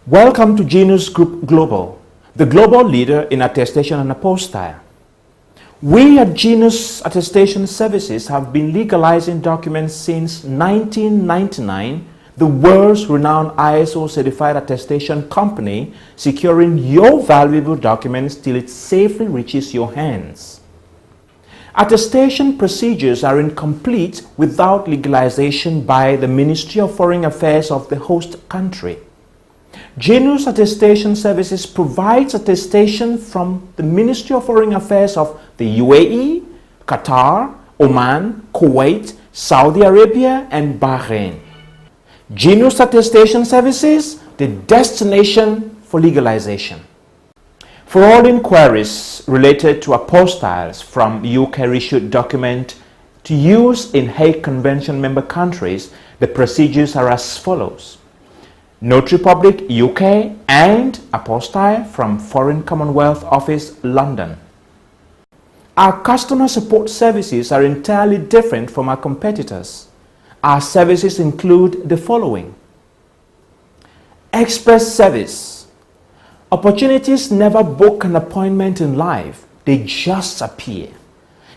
Welcome to Genius Group Global, the global leader in attestation and apostille. We at Genius Attestation Services have been legalizing documents since 1999, the world's renowned ISO certified attestation company, securing your valuable documents till it safely reaches your hands. Attestation procedures are incomplete without legalization by the Ministry of Foreign Affairs of the host country. Genius Attestation Services provides attestation from the Ministry of Foreign Affairs of the UAE, Qatar, Oman, Kuwait, Saudi Arabia, and Bahrain. Genius Attestation Services, the destination for legalization. For all inquiries related to apostilles from UK-issued document to use in Hague Convention member countries, the procedures are as follows. Notary Public, UK, and apostille from Foreign Commonwealth Office, London. Our customer support services are entirely different from our competitors. Our services include the following. Express service. Opportunities never book an appointment in life, they just appear.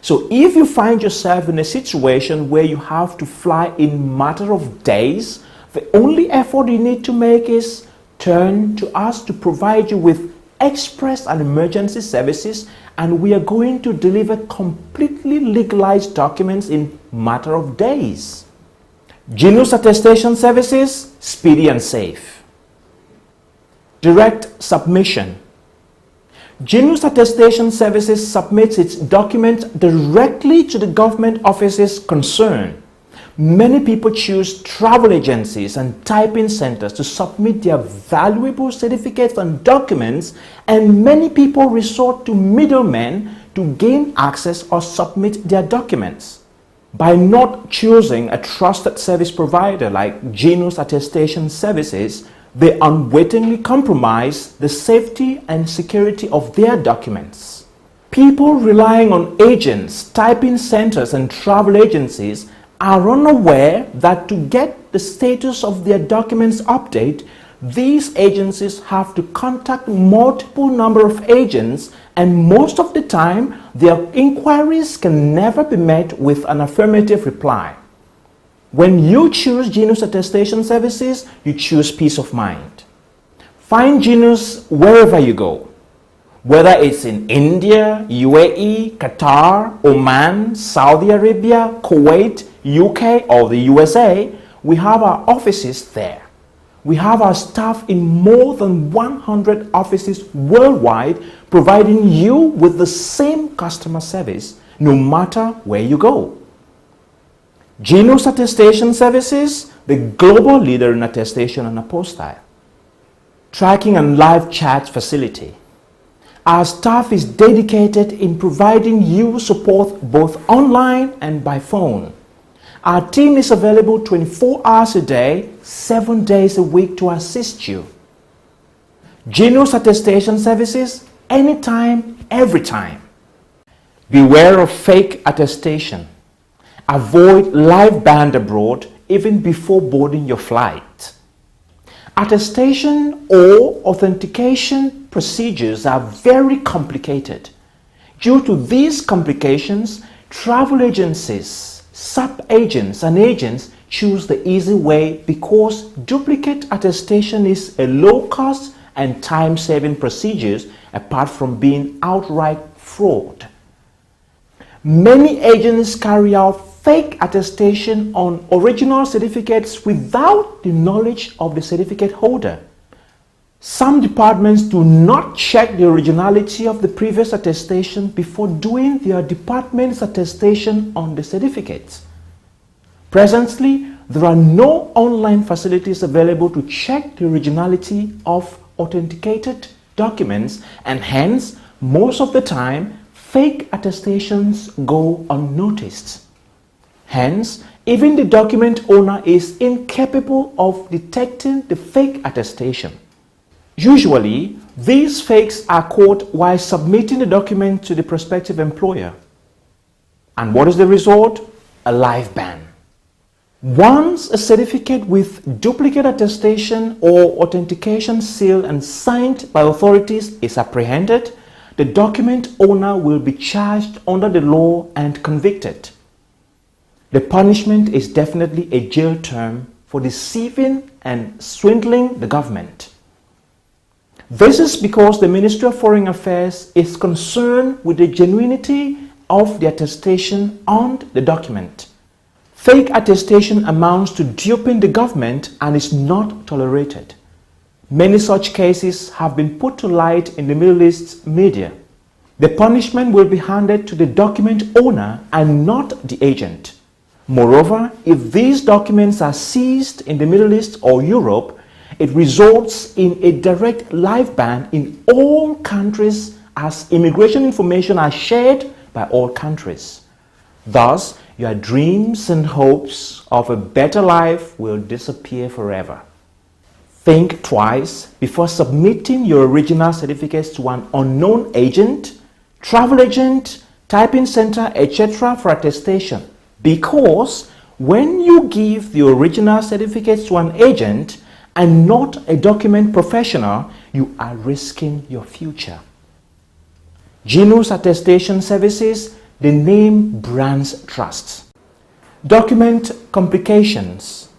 So if you find yourself in a situation where you have to fly in a matter of days, the only effort you need to make is turn to us to provide you with express and emergency services, and we are going to deliver completely legalized documents in a matter of days. Genius Attestation Services, speedy and safe. Direct submission. Genius Attestation Services submits its documents directly to the government offices concerned. Many people choose travel agencies and typing centers to submit their valuable certificates and documents, and many people resort to middlemen to gain access or submit their documents. By not choosing a trusted service provider like Genius Attestation Services, they unwittingly compromise the safety and security of their documents. People relying on agents, typing centers, and travel agencies are unaware that to get the status of their documents update, these agencies have to contact multiple number of agents, and most of the time their inquiries can never be met with an affirmative reply. When you choose Genius Attestation Services, you choose peace of mind. Find Genius wherever you go. Whether it's in India, UAE, Qatar, Oman, Saudi Arabia, Kuwait, UK, or the USA, we have our offices there. We have our staff in more than 100 offices worldwide, providing you with the same customer service no matter where you go. Genius Attestation Services, the global leader in attestation and apostille. Tracking and live chat facility. Our staff is dedicated in providing you support both online and by phone. Our team is available 24 hours a day, 7 days a week to assist you. Genius Attestation Services, anytime, every time. Beware of fake attestation. Avoid live band abroad even before boarding your flight. Attestation or authentication procedures are very complicated. Due to these complications, travel agencies, sub-agents, and agents choose the easy way because duplicate attestation is a low-cost and time-saving procedure apart from being outright fraud. Many agents carry out fake attestation on original certificates without the knowledge of the certificate holder. Some departments do not check the originality of the previous attestation before doing their department's attestation on the certificates. Presently, there are no online facilities available to check the originality of authenticated documents, and hence, most of the time, fake attestations go unnoticed. Hence, even the document owner is incapable of detecting the fake attestation. Usually, these fakes are caught while submitting the document to the prospective employer. And what is the result? A live ban. Once a certificate with duplicate attestation or authentication seal and signed by authorities is apprehended, the document owner will be charged under the law and convicted. The punishment is definitely a jail term for deceiving and swindling the government. This is because the Ministry of Foreign Affairs is concerned with the genuinity of the attestation on the document. Fake attestation amounts to duping the government and is not tolerated. Many such cases have been put to light in the Middle East media. The punishment will be handed to the document owner and not the agent. Moreover, if these documents are seized in the Middle East or Europe, it results in a direct life ban in all countries as immigration information are shared by all countries. Thus, your dreams and hopes of a better life will disappear forever. Think twice before submitting your original certificates to an unknown agent, travel agent, typing center, etc. for attestation. Because when you give the original certificates to an agent and not a document professional, you are risking your future. Genius Attestation Services, the name brands trust. Document complications.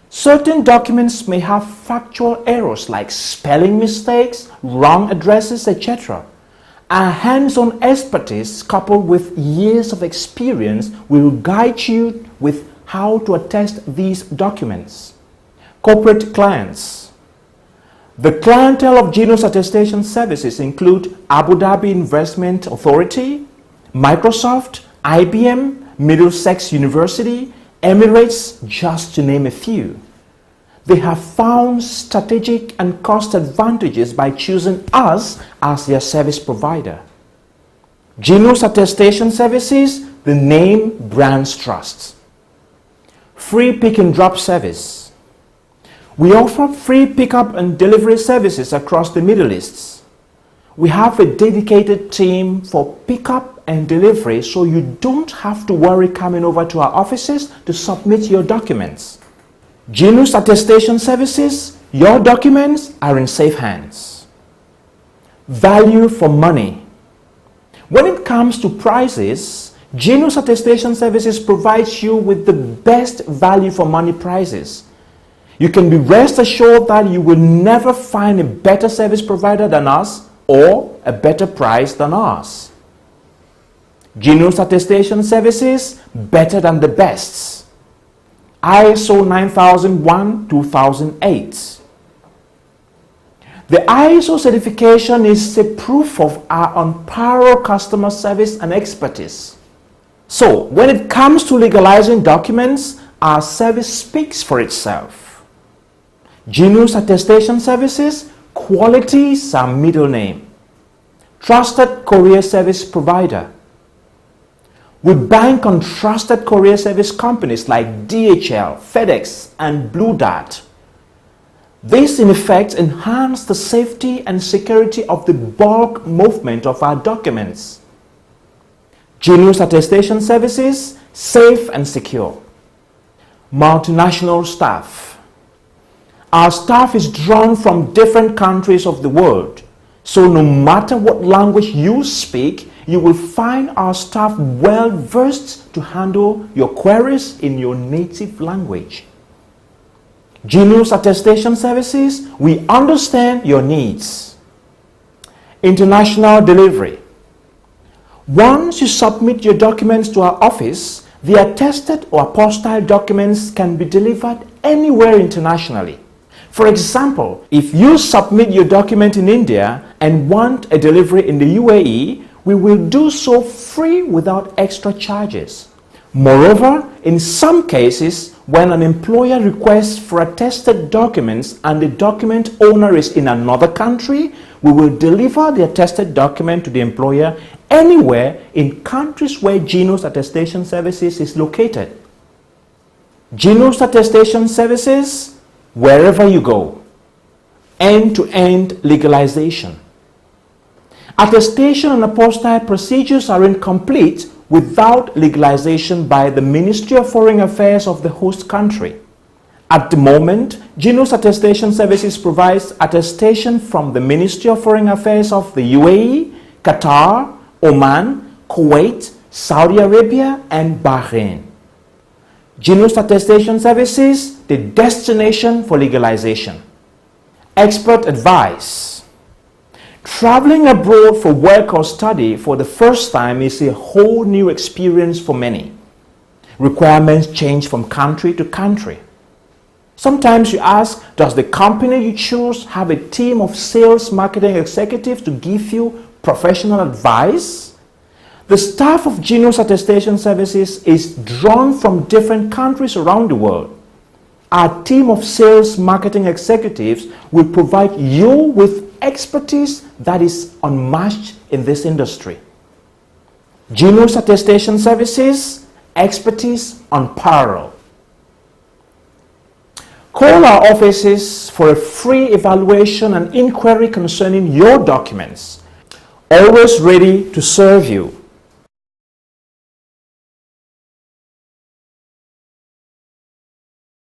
Certain documents may have factual errors like spelling mistakes, wrong addresses, etc. Our hands-on expertise coupled with years of experience will guide you with how to attest these documents. Corporate clients. The clientele of Genius Attestation Services include Abu Dhabi Investment Authority, Microsoft, IBM, Middlesex University, Emirates, just to name a few. They have found strategic and cost advantages by choosing us as their service provider. Genius Attestation Services, the name brands trust. Free pick and drop service. We offer free pickup and delivery services across the Middle East. We have a dedicated team for pickup and delivery, so you don't have to worry coming over to our offices to submit your documents. Genius Attestation Services, your documents are in safe hands. Value for money. When it comes to prices, Genius Attestation Services provides you with the best value for money prices. You can be rest assured that you will never find a better service provider than us or a better price than ours. Genius Attestation Services, better than the best. ISO 9001-2008. The ISO certification is a proof of our unparalleled customer service and expertise. So, when it comes to legalizing documents, our service speaks for itself. Genius Attestation Services, quality is our middle name. Trusted courier service provider. We bank on trusted courier service companies like DHL, FedEx, and Blue Dart. This in effect enhances the safety and security of the bulk movement of our documents. Genius Attestation Services, safe and secure. Multinational staff. Our staff is drawn from different countries of the world. So no matter what language you speak, you will find our staff well versed to handle your queries in your native language. Genius Attestation Services, we understand your needs. International delivery. Once you submit your documents to our office, the attested or apostille documents can be delivered anywhere internationally. For example, if you submit your document in India and want a delivery in the UAE, we will do so free without extra charges. Moreover, in some cases, when an employer requests for attested documents and the document owner is in another country, we will deliver the attested document to the employer anywhere in countries where Genius Attestation Services is located. Genius Attestation Services, wherever you go. End-to-end legalization. Attestation and apostille procedures are incomplete without legalization by the Ministry of Foreign Affairs of the host country. At the moment, Genius Attestation Services provides attestation from the Ministry of Foreign Affairs of the UAE, Qatar, Oman, Kuwait, Saudi Arabia, and Bahrain. Genius Attestation Services, the destination for legalization. Expert advice. Traveling abroad for work or study for the first time is a whole new experience for many. Requirements change from country to country. Sometimes you ask, does the company you choose have a team of sales marketing executives to give you professional advice? The staff of Genius Attestation Services is drawn from different countries around the world. Our team of sales marketing executives will provide you with expertise that is unmatched in this industry. Genius Attestation Services, expertise unparalleled. Call our offices for a free evaluation and inquiry concerning your documents. Always ready to serve you.